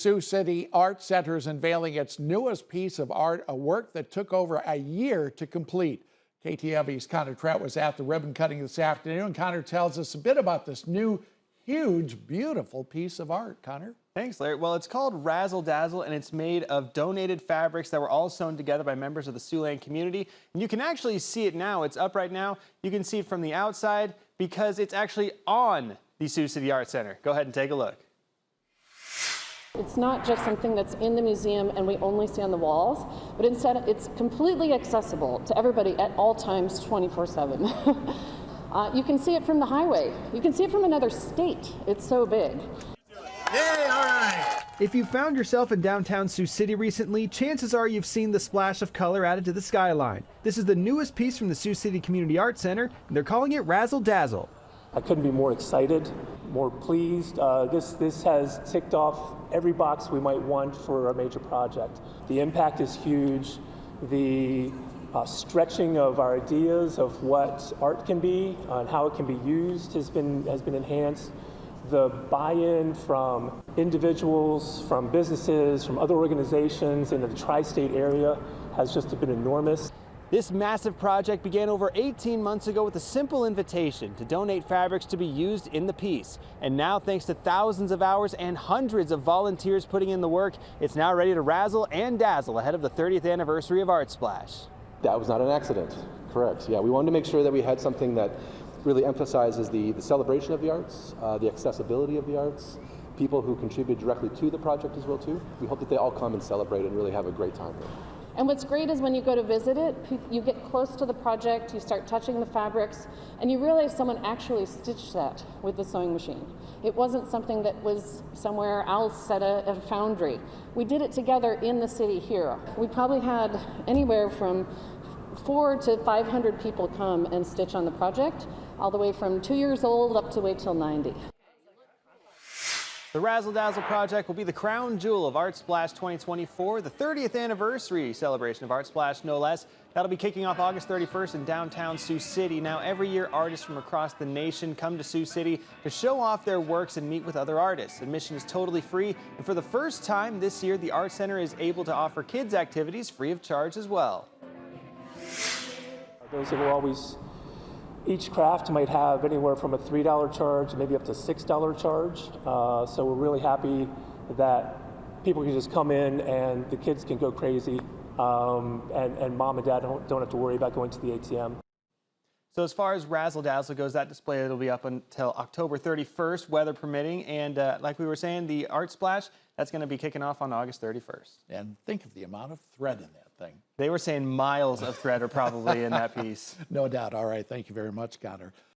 Sioux City Art Center is unveiling its newest piece of art, a work that took over a year to complete. KTV's Connor Trout was at the ribbon cutting this afternoon. Connor tells us a bit about this new, huge, beautiful piece of art. Connor? Thanks, Larry. Well, it's called Razzle Dazzle, and it's made of donated fabrics that were all sewn together by members of the Siouxland community. And you can actually see it now. It's up right now. You can see it from the outside because it's actually on the Sioux City Art Center. Go ahead and take a look. It's not just something that's in the museum and we only see on the walls, but instead it's completely accessible to everybody at all times 24/7. You can see it from the highway. You can see it from another state. It's so big. Yay, all right. If you found yourself in downtown Sioux City recently, chances are you've seen the splash of color added to the skyline. This is the newest piece from the Sioux City Community Art Center, and they're calling it Razzle Dazzle. I couldn't be more excited, more pleased. This has ticked off every box we might want for a major project. The impact is huge. The stretching of our ideas of what art can be and how it can be used has been enhanced. The buy-in from individuals, from businesses, from other organizations in the tri-state area has just been enormous. This massive project began over 18 months ago with a simple invitation to donate fabrics to be used in the piece. And now, thanks to thousands of hours and hundreds of volunteers putting in the work, it's now ready to razzle and dazzle ahead of the 30th anniversary of Art Splash. That was not an accident, correct. Yeah, we wanted to make sure that we had something that really emphasizes the celebration of the arts, the accessibility of the arts, people who contribute directly to the project as well too. We hope that they all come and celebrate and really have a great time here. And what's great is when you go to visit it, you get close to the project, you start touching the fabrics, and you realize someone actually stitched that with the sewing machine. It wasn't something that was somewhere else at a foundry. We did it together in the city here. We probably had anywhere from 400 to 500 people come and stitch on the project, all the way from 2 years old up to wait till 90. The Razzle Dazzle project will be the crown jewel of Art Splash 2024, the 30th anniversary celebration of Art Splash, no less. That'll be kicking off August 31st in downtown Sioux City. Now, every year, artists from across the nation come to Sioux City to show off their works and meet with other artists. Admission is totally free, and for the first time this year, the Art Center is able to offer kids activities free of charge as well. Those that will always, each craft might have anywhere from a $3 charge, maybe up to $6 charge. So we're really happy that people can just come in and the kids can go crazy, and mom and dad don't have to worry about going to the ATM. So as far as Razzle Dazzle goes, that display will be up until October 31st, weather permitting. And like we were saying, the Art Splash, that's going to be kicking off on August 31st. And think of the amount of thread in that thing. They were saying miles of thread are probably in that piece. No doubt. All right. Thank you very much, Connor.